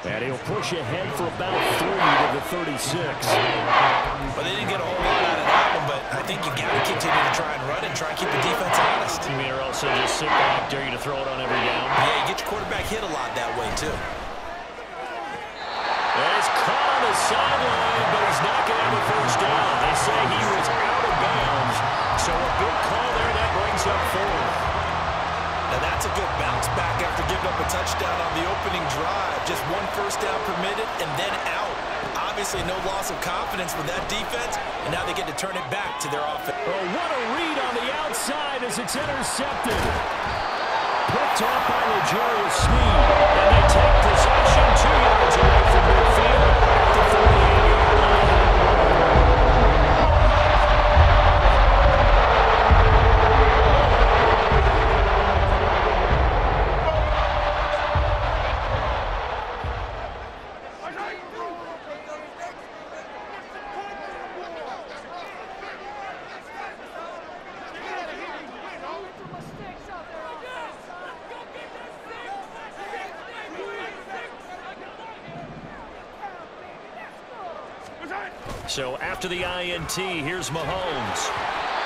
And he'll push ahead for about 3 to the 36. Well, they didn't get a whole lot out of that one, but I think you got to continue to try and run and try and keep the defense honest. You mean, or else they'll just sit back, dare you to throw it on every down? Yeah, you get your quarterback hit a lot that way, too. And he's caught on the sideline, but he's not going to have a first down. They say he was out of bounds, so a big call there that brings up 4. Now that's a good bounce back after giving up a touchdown on the opening drive. Just 1 first down permitted and then out. Obviously no loss of confidence with that defense, and now they get to turn it back to their offense. Oh, what a read on the outside as it's intercepted. Picked off by L'Jarius Sneed, and they take possession 2 yards away from midfield at the 48-yard line. So after the INT, here's Mahomes.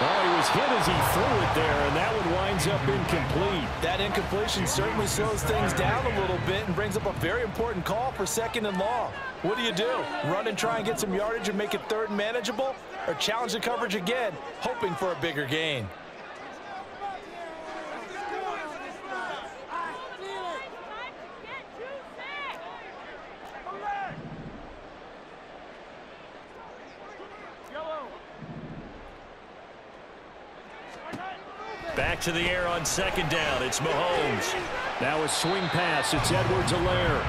Oh, he was hit as he threw it there, and that one winds up incomplete. That incompletion certainly slows things down a little bit and brings up a very important call for 2nd and long. What do? Run and try and get some yardage and make it 3rd and manageable? Or challenge the coverage again, hoping for a bigger gain? Back to the air on 2nd down. It's Mahomes. Now a swing pass. It's Edwards-Helaire.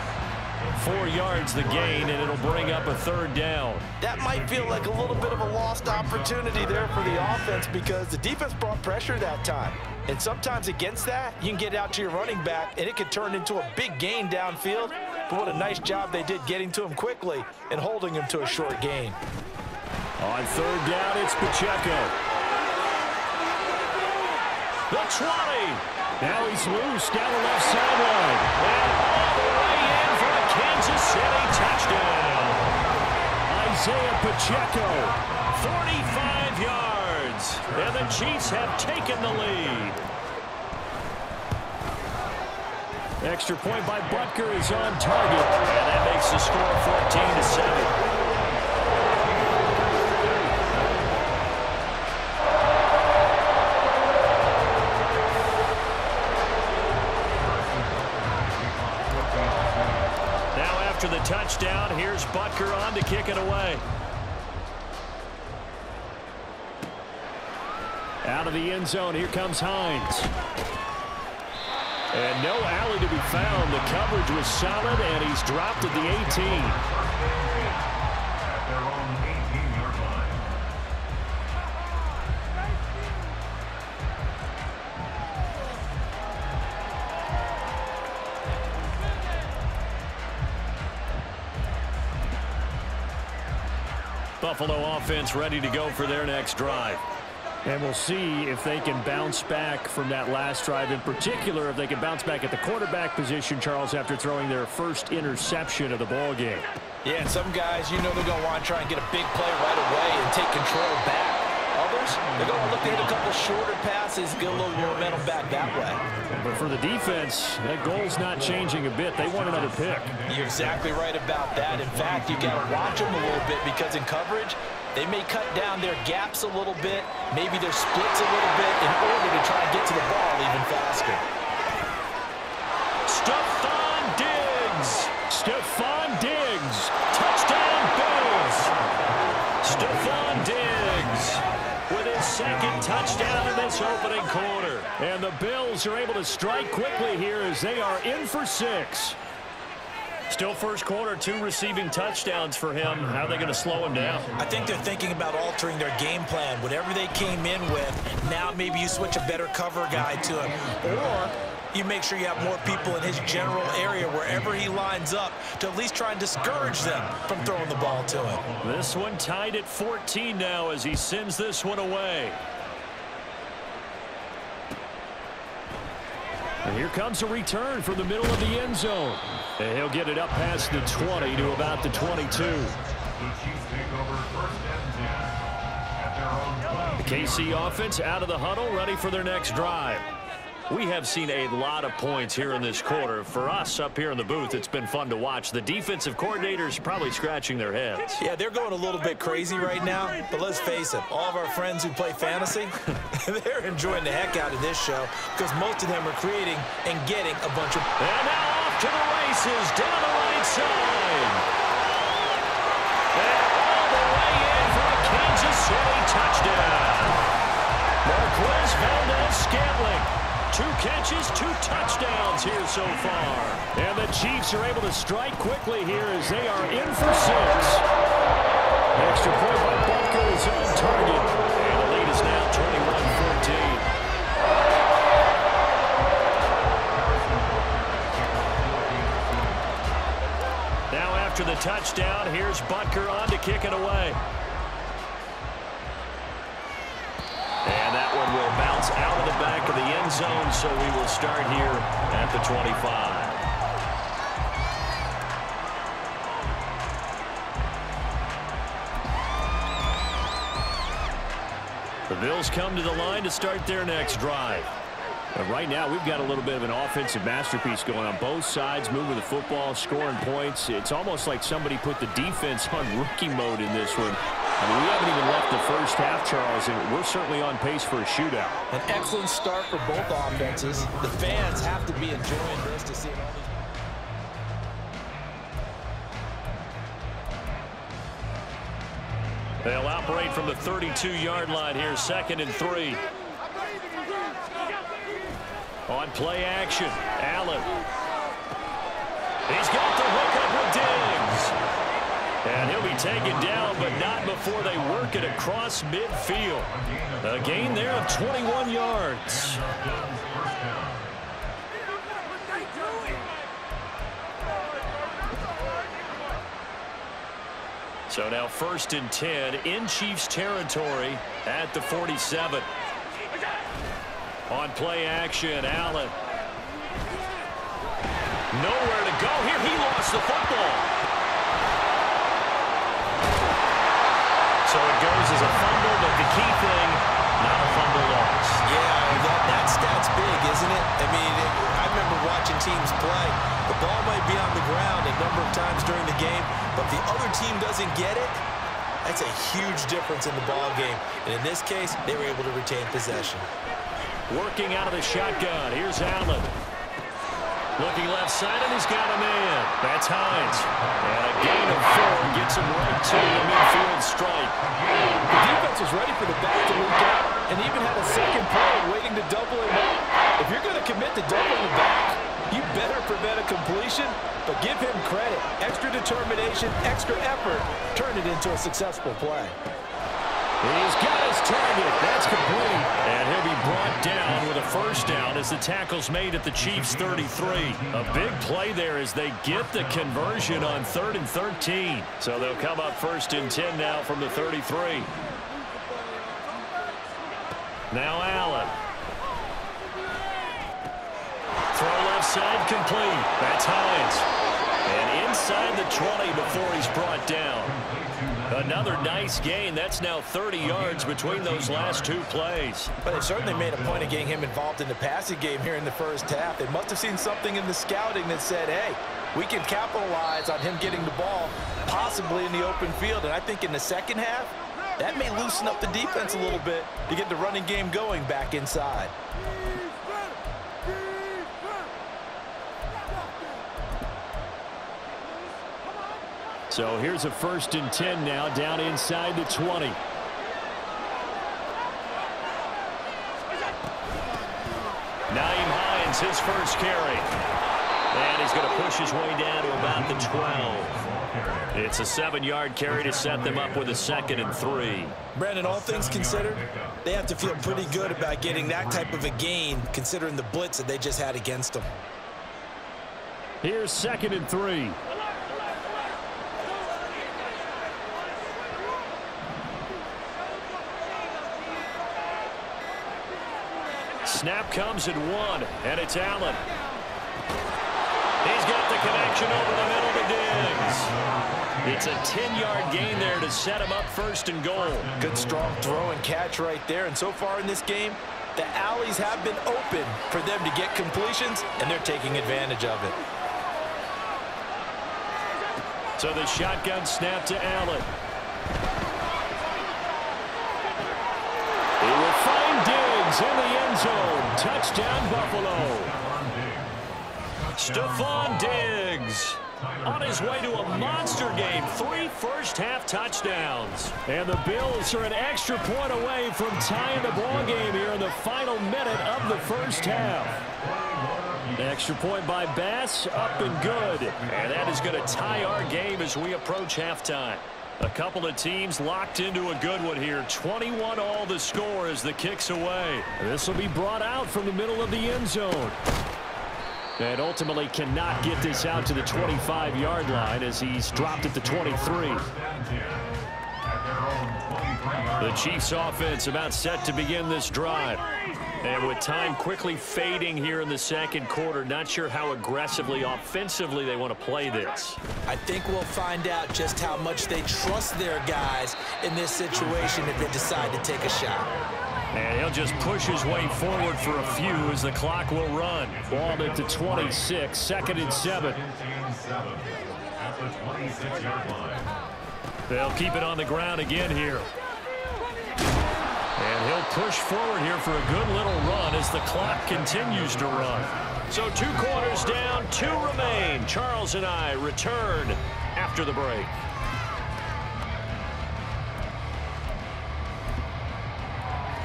4 yards the gain, and it'll bring up a 3rd down. That might feel like a little bit of a lost opportunity there for the offense because the defense brought pressure that time. And sometimes against that, you can get out to your running back, and it could turn into a big gain downfield. But what a nice job they did getting to him quickly and holding him to a short gain. On 3rd down, it's Pacheco. The 20. Now he's loose down the left sideline. And all the way in for a Kansas City touchdown. Isaiah Pacheco, 45 yards. And the Chiefs have taken the lead. Extra point by Butker is on target. And that makes the score 14-7. After the touchdown, here's Butker on to kick it away. Out of the end zone, here comes Hines. And no alley to be found. The coverage was solid, and he's dropped at the 18. Buffalo offense ready to go for their next drive. And we'll see if they can bounce back from that last drive. In particular, if they can bounce back at the quarterback position, Charles, after throwing their first interception of the ball game. Yeah, and some guys, they're going to want to try and get a big play right away and take control back. Others, they're going to look to hit a couple shorter passes, get a little momentum back that way. But for the defense, that goal's not changing a bit. They want another pick. You're exactly right about that. In fact, you got to watch them a little bit because in coverage, they may cut down their gaps a little bit, maybe their splits a little bit in order to try and get to the ball even faster. Stephon Diggs. Touchdown Bills. Stephon Diggs with his 2nd touchdown in this opening quarter. And the Bills are able to strike quickly here as they are in for 6. Still first quarter, 2 receiving touchdowns for him. How are they going to slow him down? I think they're thinking about altering their game plan. Whatever they came in with, now maybe you switch a better cover guy to him. Or you make sure you have more people in his general area wherever he lines up to at least try and discourage them from throwing the ball to him. This one tied at 14 now as he sends this one away. And here comes a return from the middle of the end zone. And he'll get it up past the 20 to about the 22. The KC offense out of the huddle, ready for their next drive. We have seen a lot of points here in this quarter. For us up here in the booth, it's been fun to watch. The defensive coordinators probably scratching their heads. Yeah, they're going a little bit crazy right now, but let's face it, all of our friends who play fantasy, they're enjoying the heck out of this show because most of them are creating and getting a bunch of... And now off to the races down the right side. And all the way in for a Kansas City touchdown. Marquez Valdez-Scantling. 2 catches, 2 touchdowns here so far. And the Chiefs are able to strike quickly here as they are in for 6. Extra point by Butker is on target. And the lead is now 21-14. Now after the touchdown, here's Butker on to kick it away. And that one will bounce out of the back of the end zone, so we will start here at the 25. The Bills come to the line to start their next drive. And right now, we've got a little bit of an offensive masterpiece going on both sides, moving the football, scoring points. It's almost like somebody put the defense on rookie mode in this one. I mean, we haven't even left the first half, Charles, and we're certainly on pace for a shootout. An excellent start for both offenses. The fans have to be enjoying this to see all these... They'll operate from the 32-yard line here, 2nd and 3. On play action, Allen. He's got the hook up with Diggs. And he'll be taken down, but not before they work it across midfield. A gain there of 21 yards. So now 1st and 10 in Chiefs territory at the 47. On play action, Allen. Nowhere to go here. He lost the football. So it goes as a fumble, but the key thing, not a fumble loss. Yeah, that stat's big, isn't it? I mean, I remember watching teams play. The ball might be on the ground a number of times during the game, but if the other team doesn't get it, that's a huge difference in the ball game. And in this case, they were able to retain possession. Working out of the shotgun. Here's Allen. Looking left side, and he's got a man. That's Hines. And a gain of 4 gets him right to the midfield stripe. The defense was ready for the back to leak out and even had a second player waiting to double him up. If you're going to commit to doubling the back, you better prevent a completion, but give him credit. Extra determination, extra effort, turn it into a successful play. He's got his target. That's complete. And he'll be brought down with a first down as the tackle's made at the Chiefs' 33. A big play there as they get the conversion on 3rd and 13. So they'll come up 1st and 10 now from the 33. Now Allen. Throw left side complete. That's Hines. And inside the 20 before he's brought down. Another nice gain. That's now 30 yards between those last 2 plays. But they certainly made a point of getting him involved in the passing game here in the first half. They must have seen something in the scouting that said, hey, we can capitalize on him getting the ball possibly in the open field. And I think in the second half, that may loosen up the defense a little bit to get the running game going back inside. So here's a 1st and 10 now down inside the 20. Nyheim Hines, his first carry. And he's going to push his way down to about the 12. It's a 7-yard carry to set them up with a 2nd and 3. Brandon, all things considered, they have to feel pretty good about getting that type of a gain considering the blitz that they just had against them. Here's 2nd and 3. Snap comes at 1, and it's Allen. He's got the connection. Option over the middle to Diggs. It's a 10-yard gain there to set him up first and goal. Good strong throw and catch right there. And so far in this game, the alleys have been open for them to get completions, and they're taking advantage of it. So the shotgun snap to Allen. He will find Diggs in the end zone. Touchdown, Buffalo. Stephon Diggs on his way to a monster game. 3 first-half touchdowns. And the Bills are an extra point away from tying the ball game here in the final minute of the first half. Extra point by Bass, up and good. And that is going to tie our game as we approach halftime. A couple of teams locked into a good one here. 21-all the score as the kick's away. This will be brought out from the middle of the end zone. And ultimately cannot get this out to the 25-yard line as he's dropped at the 23. The Chiefs offense about set to begin this drive. And with time quickly fading here in the second quarter, not sure how aggressively, offensively they want to play this. I think we'll find out just how much they trust their guys in this situation if they decide to take a shot. And he'll just push his way forward for a few as the clock will run. Ball at the 26, 2nd and 7. They'll keep it on the ground again here. And he'll push forward here for a good little run as the clock continues to run. So 2 quarters down, 2 remain. Charles and I return after the break.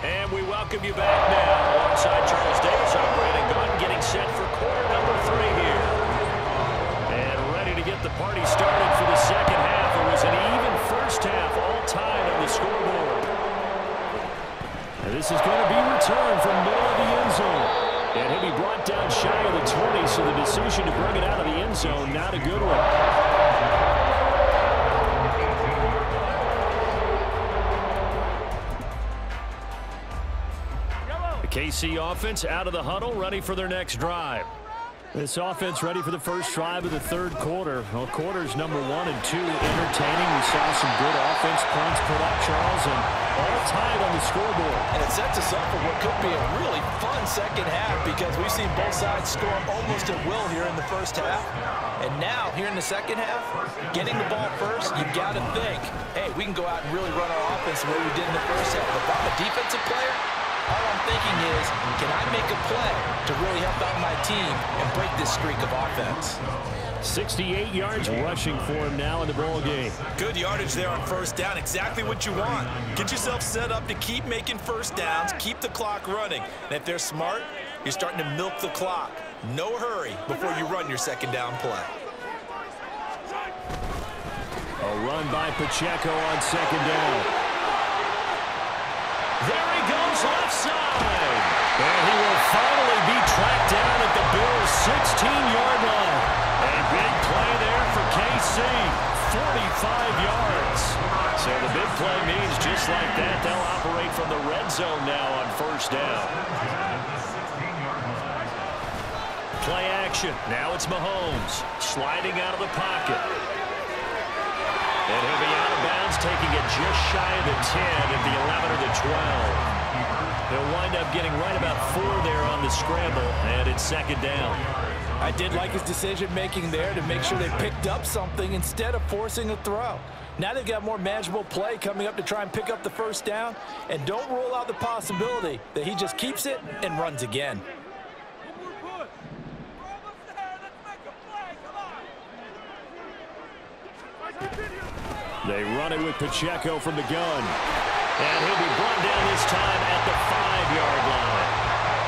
And we welcome you back now alongside Charles Davis. I'm Brandon Gaudin getting set for quarter number 3 here. And ready to get the party started for the second half. It was an even first half, all tied on the scoreboard. And this is going to be returned from middle of the end zone. And he'll be brought down shy of the 20, so the decision to bring it out of the end zone, not a good one. KC offense out of the huddle, ready for their next drive. This offense ready for the first drive of the third quarter. Well, quarters number 1 and 2 entertaining. We saw some good offense points put up, Charles, and all tied on the scoreboard. And it sets us up for what could be a really fun second half because we've seen both sides score almost at will here in the first half. And now, here in the second half, getting the ball first, you've got to think, hey, we can go out and really run our offense the way we did in the first half. If I'm a defensive player, all I'm thinking is, can I make a play to really help out my team and break this streak of offense? 68 yards rushing for him now in the ball game. Good yardage there on first down. Exactly what you want. Get yourself set up to keep making first downs, keep the clock running. And if they're smart, you're starting to milk the clock. No hurry before you run your second down play. A run by Pacheco on second down. There he goes left side. And he will finally be tracked down at the Bills' 16-yard line. A big play there for KC. 45 yards. So the big play means just like that, they'll operate from the red zone now on first down. Play action. Now it's Mahomes sliding out of the pocket. And he'll be out of bounds, taking it just shy of the 10 at the 11 or the 12. They'll wind up getting right about 4 there on the scramble, and it's second down. I did like his decision-making there to make sure they picked up something instead of forcing a throw. Now they've got more manageable play coming up to try and pick up the first down, and don't rule out the possibility that he just keeps it and runs again. They run it with Pacheco from the gun. And he'll be brought down this time at the 5-yard line.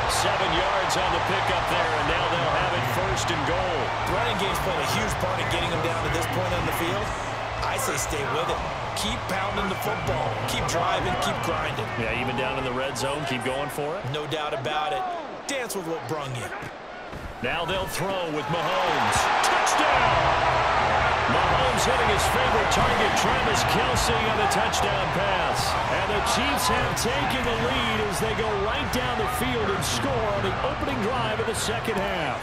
7 yards on the pickup there, and now they'll have it first and goal. The running game's played a huge part in getting them down to this point on the field. I say stay with it. Keep pounding the football. Keep driving, keep grinding. Yeah, even down in the red zone, keep going for it. No doubt about it. Dance with what brung you. Now they'll throw with Mahomes. Touchdown! Mahomes hitting his favorite target, Travis Kelce, on the touchdown pass. And the Chiefs have taken the lead as they go right down the field and score on the opening drive of the second half.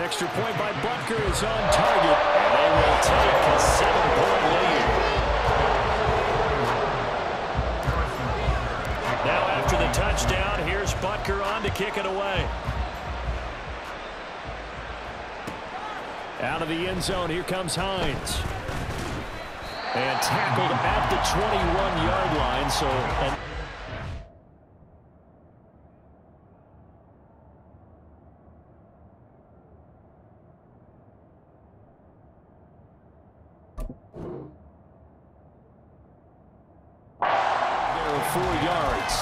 extra point by Butker is on target. And they will take a 7-point lead. Now after the touchdown, here's Butker on to kick it away. Out of the end zone, here comes Hines. And tackled at the 21-yard line. There are 4 yards.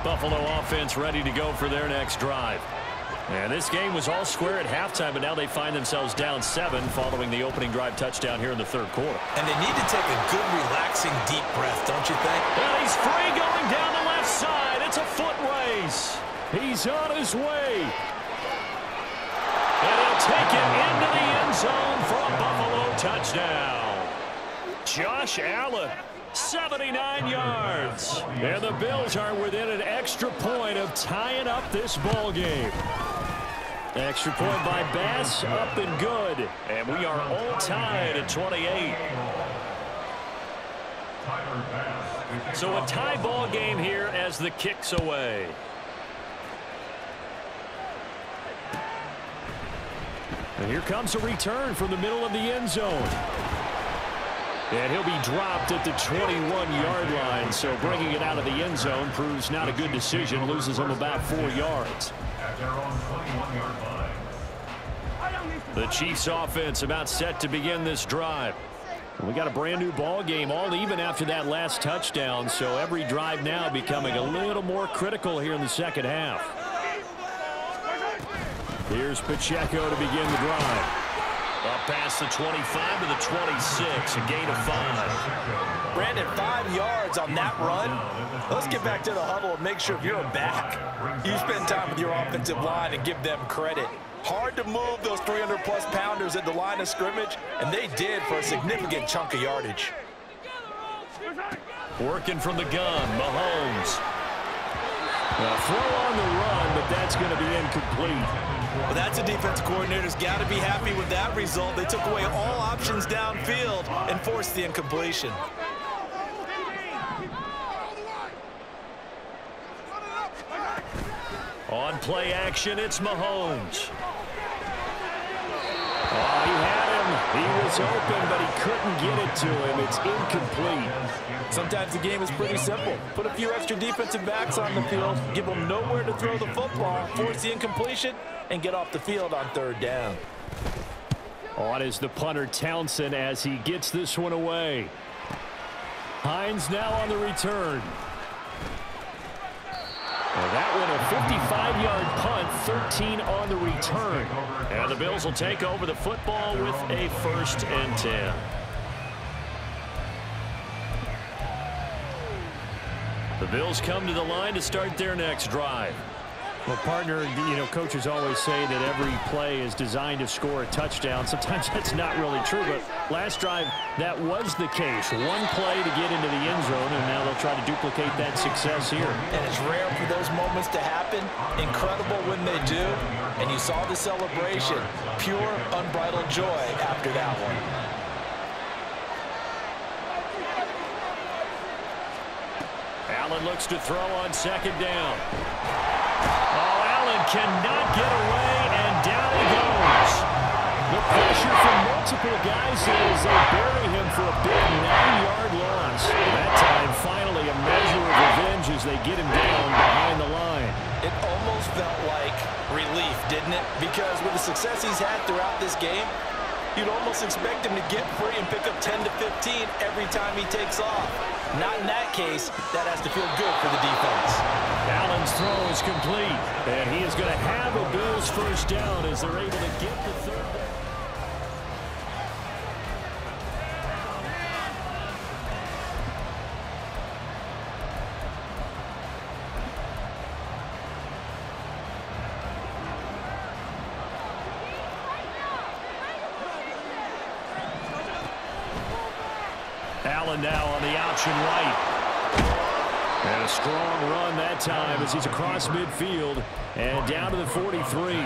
Buffalo offense ready to go for their next drive. And this game was all square at halftime, but now they find themselves down 7 following the opening drive touchdown here in the third quarter. And they need to take a good, relaxing, deep breath, don't you think? Well, he's free going down the left side. It's a foot race. He's on his way. And he'll take it into the end zone for a Buffalo touchdown. Josh Allen. 79 yards. And the Bills are within an extra point of tying up this ball game. Extra point by Bass, up and good. And we are all tied at 28. So a tie ball game here as the kick's away. And here comes a return from the middle of the end zone. And he'll be dropped at the 21-yard line. So bringing it out of the end zone proves not a good decision. Loses him about 4 yards. The Chiefs offense about set to begin this drive. We got a brand new ball game, all even after that last touchdown. So every drive now becoming a little more critical here in the second half. Here's Pacheco to begin the drive. Up past the 25 to the 26, a gain of 5. Brandon, 5 yards on that run. Let's get back to the huddle and make sure if you're a back, you spend time with your offensive line and give them credit. Hard to move those 300-plus pounders at the line of scrimmage, and they did for a significant chunk of yardage. Working from the gun, Mahomes. A throw on the run, but that's going to be incomplete. Well, that's a defensive coordinator's got to be happy with that result. They took away all options downfield and forced the incompletion. On play action, it's Mahomes. Oh, he had him. He was open, but he couldn't get it to him. It's incomplete. Sometimes the game is pretty simple. Put a few extra defensive backs on the field, give them nowhere to throw the football, force the incompletion, and get off the field on third down. On is the punter Townsend as he gets this one away. Hines now on the return. And that one a 55-yard punt, 13 on the return. And the Bills will take over the football with a 1st and 10. The Bills come to the line to start their next drive. Well, partner, coaches always say that every play is designed to score a touchdown. Sometimes that's not really true, but last drive, that was the case. One play to get into the end zone, and now they'll try to duplicate that success here. And it's rare for those moments to happen. Incredible when they do. And you saw the celebration. Pure, unbridled joy after that one. Allen looks to throw on 2nd down. Oh, Allen cannot get away, and down he goes. The pressure from multiple guys as they bury him for a big 9-yard loss. That time, finally, a measure of revenge as they get him down behind the line. It almost felt like relief, didn't it? Because with the success he's had throughout this game, you'd almost expect him to get free and pick up 10 to 15 every time he takes off. Not in that case. That has to feel good for the defense. Allen's throw is complete, and he is going to have a Bills 1st down as they're able to get the 3rd down. Allen now on the option right. And a strong run that time as he's across midfield and down to the 43.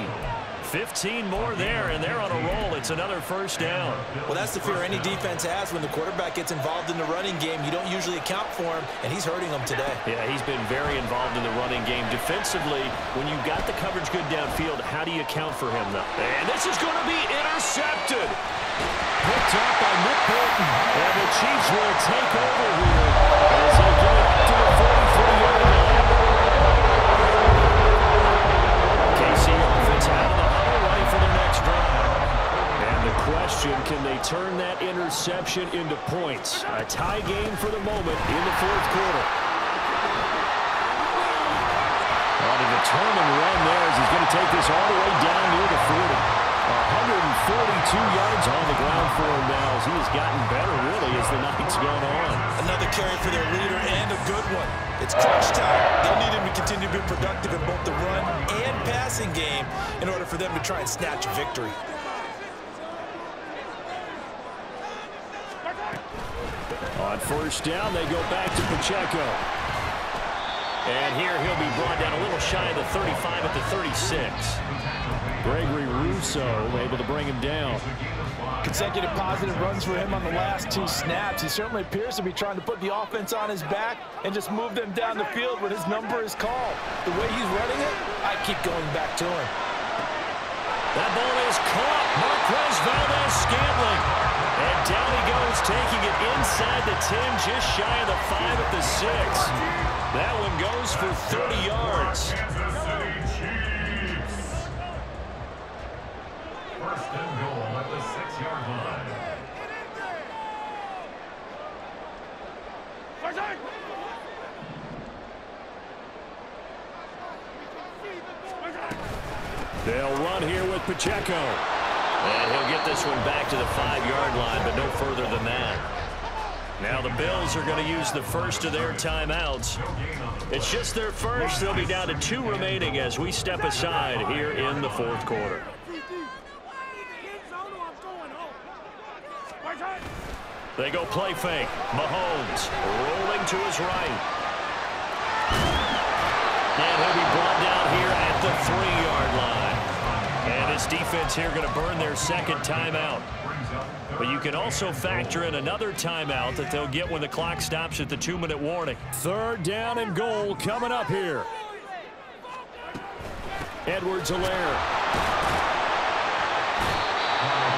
15 more there, and they're on a roll. It's another first down. Well, that's the fear any defense has when the quarterback gets involved in the running game. You don't usually account for him, and he's hurting them today. Yeah, he's been very involved in the running game. Defensively, when you've got the coverage good downfield, how do you account for him, though? And this is going to be intercepted. Picked up by Nick Bolton. And the Chiefs will take over here as they get it up to the 43-yard line. KC offense out of the huddle ready for the next drive. And the question, can they turn that interception into points? A tie game for the moment in the fourth quarter. On a determined run there as he's going to take this all the way down near the 40. 142 yards on the ground for him now as he has gotten better, really, as the night's gone on. Another carry for their leader and a good one. It's crunch time. They'll need him to continue to be productive in both the run and passing game in order for them to try and snatch a victory. On first down, they go back to Pacheco. And here he'll be brought down a little shy of the 35 at the 36. Gregory Rousseau able to bring him down. Consecutive positive runs for him on the last two snaps. He certainly appears to be trying to put the offense on his back and just move them down the field when his number is called. The way he's running it, I keep going back to him. That ball is caught. Marquez Valdez-Scantling. And down he goes, taking it inside the 10, just shy of the 5 at the 6. That one goes for 30 yards. First and goal at the 6-yard line. They'll run here with Pacheco. And he'll get this one back to the 5-yard line, but no further than that. Now the Bills are going to use the first of their timeouts. It's just their first. They'll be down to 2 remaining as we step aside here in the fourth quarter. They go play fake. Mahomes rolling to his right. And he'll be brought down here at the 3-yard line. And this defense here going to burn their second timeout. But you can also factor in another timeout that they'll get when the clock stops at the 2-minute warning. Third down and goal coming up here. Edwards-Helaire.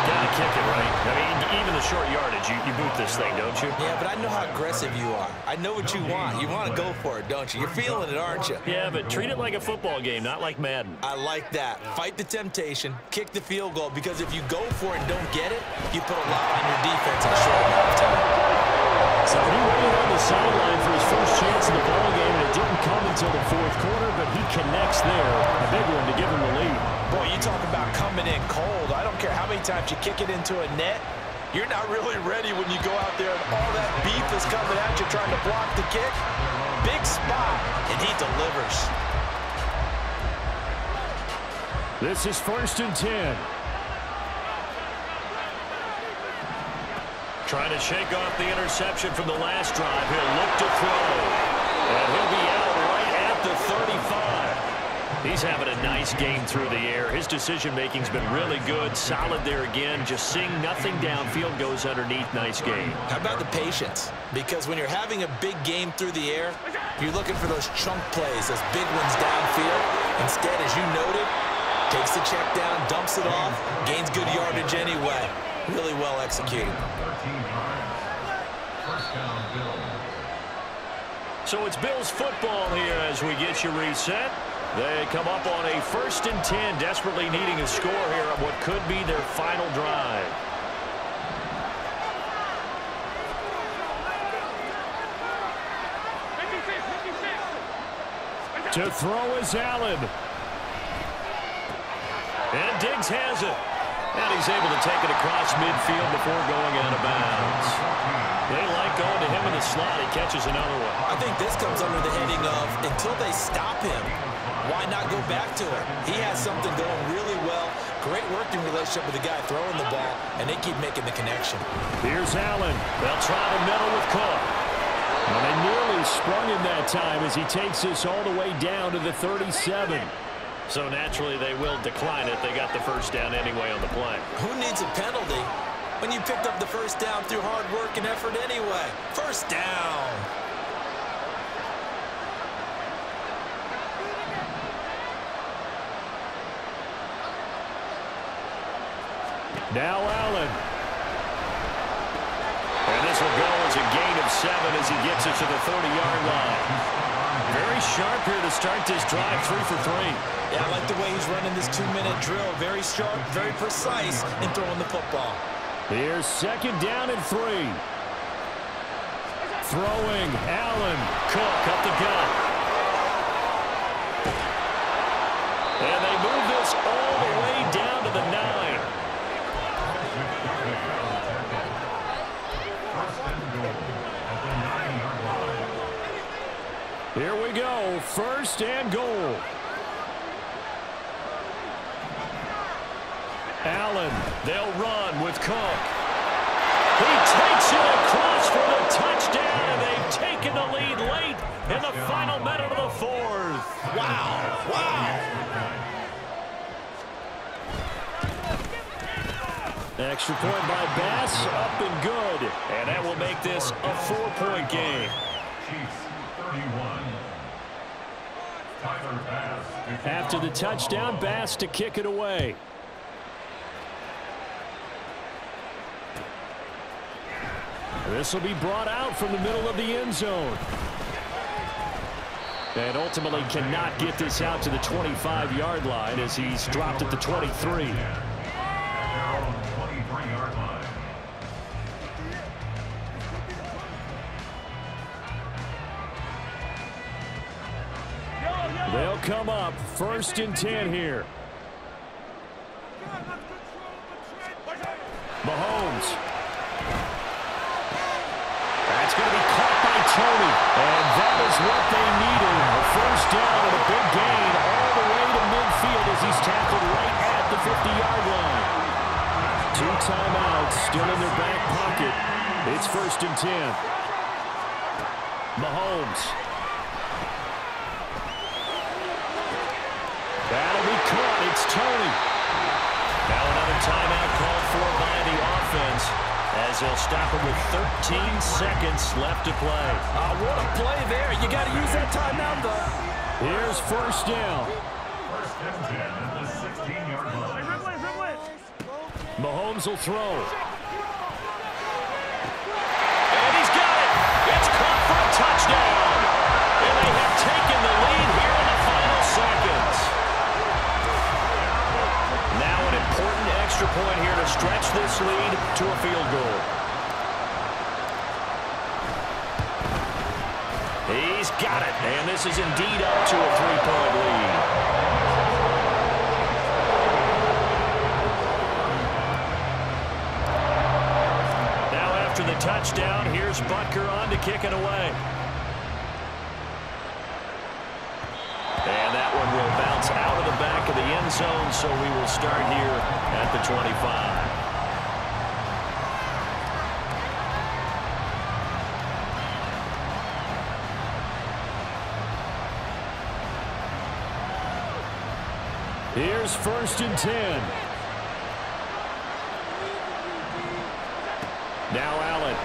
Gotta kick it, right? I mean, even the short yardage, you boot this thing, don't you? Yeah, but I know how aggressive you are. I know what you want. You want to go for it, don't you? You're feeling it, aren't you? Yeah, but treat it like a football game, not like Madden. I like that. Fight the temptation, kick the field goal, because if you go for it and don't get it, you put a lot on your defense in a short amount of time. So he waited on the sideline for his first chance in the ball game, and it didn't come until the fourth quarter, but he connects there. A big one to give him the lead. Boy, you talk about coming in cold. I don't care how many times you kick it into a net. You're not really ready when you go out there and all that beef is coming at you trying to block the kick. Big spot, and he delivers. This is 1st and 10. Trying to shake off the interception from the last drive. He'll look to throw. And he'll be out right at the 35. He's having a nice game through the air. His decision-making's been really good. Solid there again. Just seeing nothing downfield goes underneath. Nice game. How about the patience? Because when you're having a big game through the air, you're looking for those chunk plays, those big ones downfield. Instead, as you noted, takes the check down, dumps it off, gains good yardage anyway. Really well executed. So it's Bills football here as we get you reset. They come up on a 1st and 10, desperately needing a score here on what could be their final drive. To throw is Allen. And Diggs has it. And he's able to take it across midfield before going out of bounds. They like going to him in the slot. He catches another one. I think this comes under the heading of until they stop him, why not go back to him? He has something going really well. Great working relationship with the guy throwing the ball, and they keep making the connection. Here's Allen. They'll try the middle with Cook. Well, they nearly sprung him that time as he takes this all the way down to the 37. So naturally they will decline it. They got the first down anyway on the play. Who needs a penalty when you picked up the first down through hard work and effort anyway? First down. Now Allen. And this will go as a gain of 7 as he gets it to the 30-yard line. Very sharp here to start this drive, 3 for 3. Yeah, I like the way he's running this 2-minute drill. Very sharp, very precise in throwing the football. Here's second down and 3. Throwing, Allen. Cook up the gut. And they move this all the way down to the 9. Here we go, first and goal. Allen, they'll run with Cook. He takes it across for the touchdown, and they've taken the lead late in the final minute of the 4th. Wow, wow. Extra point by Bass, up and good. And that will make this a 4-point game. After the touchdown, Bass to kick it away. This will be brought out from the middle of the end zone. And ultimately cannot get this out to the 25-yard line as he's dropped at the 23. They'll come up first and 10 here. Mahomes. That's going to be caught by Tony. And that is what they needed. A first down and a big gain all the way to midfield as he's tackled right at the 50-yard line. 2 timeouts still in their back pocket. It's first and 10. Mahomes. That'll be caught. It's Tony. Now another timeout called for by the offense as they'll stop it with 13 seconds left to play. What a play there. You got to use that timeout, though. Here's first down. First and 10 at the 16-yard line. Mahomes will throw. And he's got it. It's caught for a touchdown. And they have taken the lead here in the final seconds. Now an important extra point here to stretch this lead to a field goal. He's got it, and this is indeed up to a 3-point lead. Now after the touchdown, here's Butker on to kick it away. And that one will bounce out of the back of the end zone, so we will start here at the 25. Here's first and 10. Now Allen.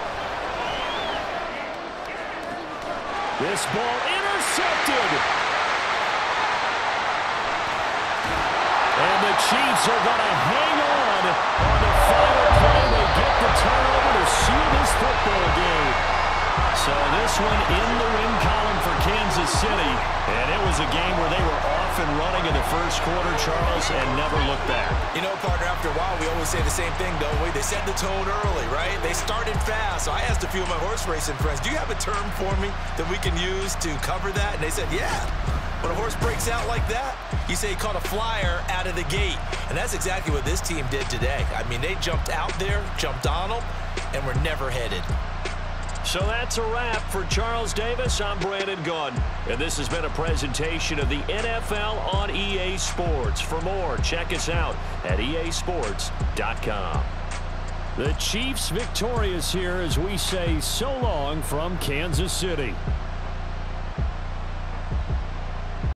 This ball intercepted. And the Chiefs are going to hang on the final play. They get the turnover to seal this football game. So this one in the win column for Kansas City. And it was a game where they were off and running in the first quarter, Charles, and never looked back. You know, partner, after a while, we always say the same thing, don't we? They set the tone early, right? They started fast. So I asked a few of my horse racing friends, do you have a term for me that we can use to cover that? And they said, yeah. When a horse breaks out like that, you say he caught a flyer out of the gate. And that's exactly what this team did today. I mean, they jumped out there, jumped on them, and were never headed. So that's a wrap for Charles Davis. I'm Brandon Gunn. And this has been a presentation of the NFL on EA Sports. For more, check us out at easports.com. The Chiefs victorious here as we say so long from Kansas City.